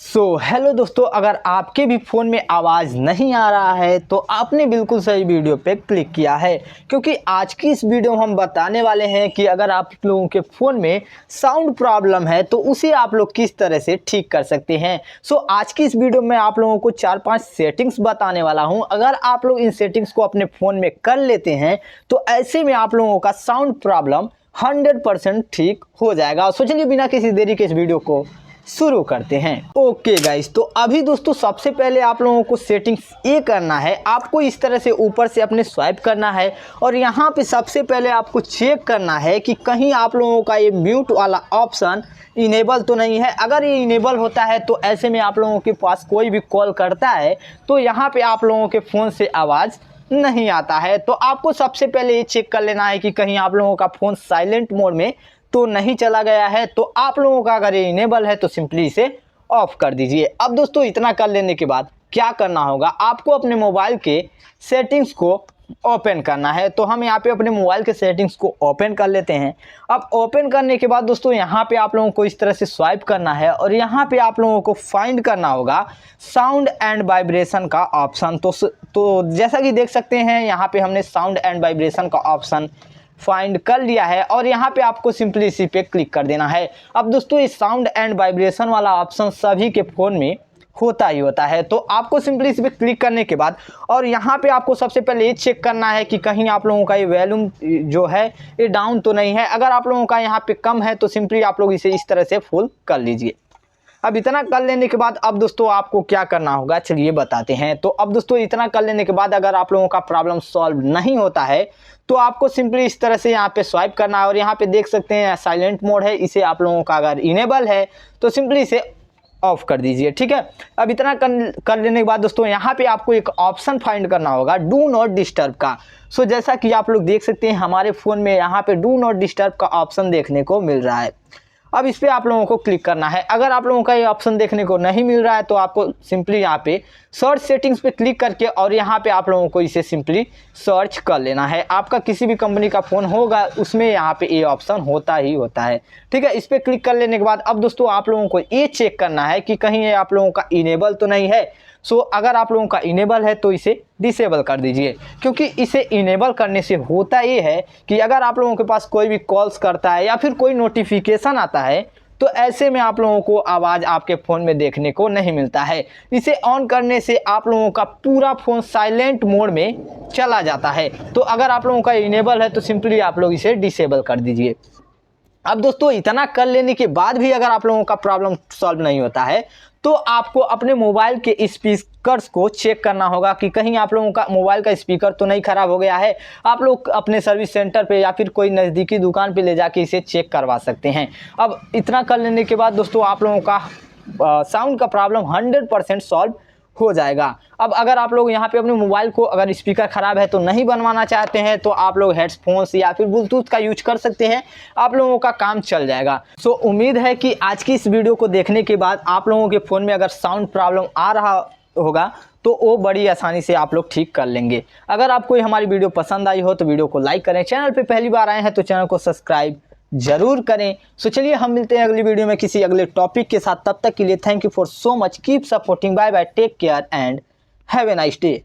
Hello दोस्तों, अगर आपके भी फ़ोन में आवाज़ नहीं आ रहा है तो आपने बिल्कुल सही वीडियो पे क्लिक किया है, क्योंकि आज की इस वीडियो में हम बताने वाले हैं कि अगर आप लोगों के फ़ोन में साउंड प्रॉब्लम है तो उसे आप लोग किस तरह से ठीक कर सकते हैं। आज की इस वीडियो में आप लोगों को 4-5 सेटिंग्स बताने वाला हूं। अगर आप लोग इन सेटिंग्स को अपने फ़ोन में कर लेते हैं तो ऐसे में आप लोगों का साउंड प्रॉब्लम 100% ठीक हो जाएगा। चलिए बिना किसी देरी के इस वीडियो को शुरू करते हैं। ओके गाइस, तो अभी दोस्तों सबसे पहले आप लोगों को सेटिंग्स ये करना है, आपको इस तरह से ऊपर से अपने स्वाइप करना है और यहाँ पे सबसे पहले आपको चेक करना है कि कहीं आप लोगों का ये म्यूट वाला ऑप्शन इनेबल तो नहीं है। अगर ये इनेबल होता है तो ऐसे में आप लोगों के पास कोई भी कॉल करता है तो यहाँ पे आप लोगों के फ़ोन से आवाज़ नहीं आता है। तो आपको सबसे पहले ये चेक कर लेना है कि कहीं आप लोगों का फ़ोन साइलेंट मोड में तो नहीं चला गया है। तो आप लोगों का अगर ये इनेबल है तो सिंपली इसे ऑफ कर दीजिए। अब दोस्तों इतना कर लेने के बाद क्या करना होगा, आपको अपने मोबाइल के सेटिंग्स को ओपन करना है। तो हम यहाँ पे अपने मोबाइल के सेटिंग्स को ओपन कर लेते हैं। अब ओपन करने के बाद दोस्तों यहाँ पे आप लोगों को इस तरह से स्वाइप करना है और यहाँ पे आप लोगों को फाइंड करना होगा साउंड एंड वाइब्रेशन का ऑप्शन। तो जैसा कि देख सकते हैं यहाँ पे हमने साउंड एंड वाइब्रेशन का ऑप्शन फाइंड कर लिया है और यहाँ पे आपको सिंपली इसी पे क्लिक कर देना है। अब दोस्तों इस साउंड एंड वाइब्रेशन वाला ऑप्शन सभी के फ़ोन में होता ही होता है। तो आपको सिंपली इस पे क्लिक करने के बाद और यहाँ पे आपको सबसे पहले ये चेक करना है कि कहीं आप लोगों का ये वॉल्यूम जो है ये डाउन तो नहीं है। अगर आप लोगों का यहाँ पे कम है तो सिंपली आप लोग इसे इस तरह से फुल कर लीजिए। अब इतना कर लेने के बाद अब दोस्तों आपको क्या करना होगा, चलिए बताते हैं। तो अब दोस्तों इतना कर लेने के बाद अगर आप लोगों का प्रॉब्लम सॉल्व नहीं होता है तो आपको सिंपली इस तरह से यहाँ पे स्वाइप करना है और यहाँ पे देख सकते हैं साइलेंट मोड है, इसे आप लोगों का अगर इनेबल है तो सिंपली इसे ऑफ कर दीजिए। ठीक है, अब इतना कर लेने के बाद दोस्तों यहाँ पे आपको एक ऑप्शन फाइंड करना होगा डू नॉट डिस्टर्ब का। जैसा कि आप लोग देख सकते हैं हमारे फ़ोन में यहाँ पे डू नॉट डिस्टर्ब का ऑप्शन देखने को मिल रहा है। अब इस पर आप लोगों को क्लिक करना है। अगर आप लोगों का ये ऑप्शन देखने को नहीं मिल रहा है तो आपको सिंपली यहाँ पे सर्च सेटिंग्स पे क्लिक करके और यहाँ पे आप लोगों को इसे सिंपली सर्च कर लेना है। आपका किसी भी कंपनी का फ़ोन होगा उसमें यहाँ पे ये ऑप्शन होता ही होता है। ठीक है, इस पर क्लिक कर लेने के बाद अब दोस्तों आप लोगों को ये चेक करना है कि कहीं ये आप लोगों का इनेबल तो नहीं है। अगर आप लोगों का इनेबल है तो इसे डिसेबल कर दीजिए, क्योंकि इसे इनेबल करने से होता ये है कि अगर आप लोगों के पास कोई भी कॉल्स करता है या फिर कोई नोटिफिकेशन आता है तो ऐसे में आप लोगों को आवाज़ आपके फ़ोन में देखने को नहीं मिलता है। इसे ऑन करने से आप लोगों का पूरा फ़ोन साइलेंट मोड में चला जाता है। तो अगर आप लोगों का इनेबल है तो सिंपली आप लोग इसे डिसेबल कर दीजिए। अब दोस्तों इतना कर लेने के बाद भी अगर आप लोगों का प्रॉब्लम सॉल्व नहीं होता है तो आपको अपने मोबाइल के स्पीकर्स को चेक करना होगा कि कहीं आप लोगों का मोबाइल का स्पीकर तो नहीं ख़राब हो गया है। आप लोग अपने सर्विस सेंटर पे या फिर कोई नज़दीकी दुकान पे ले जाके इसे चेक करवा सकते हैं। अब इतना कर लेने के बाद दोस्तों आप लोगों का साउंड का प्रॉब्लम 100% सॉल्व हो जाएगा। अब अगर आप लोग यहाँ पे अपने मोबाइल को अगर स्पीकर ख़राब है तो नहीं बनवाना चाहते हैं तो आप लोग हेडफोन्स या फिर ब्लूटूथ का यूज कर सकते हैं, आप लोगों का काम चल जाएगा। उम्मीद है कि आज की इस वीडियो को देखने के बाद आप लोगों के फ़ोन में अगर साउंड प्रॉब्लम आ रहा होगा तो वो बड़ी आसानी से आप लोग ठीक कर लेंगे। अगर आपको हमारी वीडियो पसंद आई हो तो वीडियो को लाइक करें, चैनल पर पहली बार आए हैं तो चैनल को सब्सक्राइब जरूर करें। चलिए हम मिलते हैं अगली वीडियो में किसी अगले टॉपिक के साथ। तब तक के लिए thank you for so much, keep supporting, bye bye, take care and have a nice day.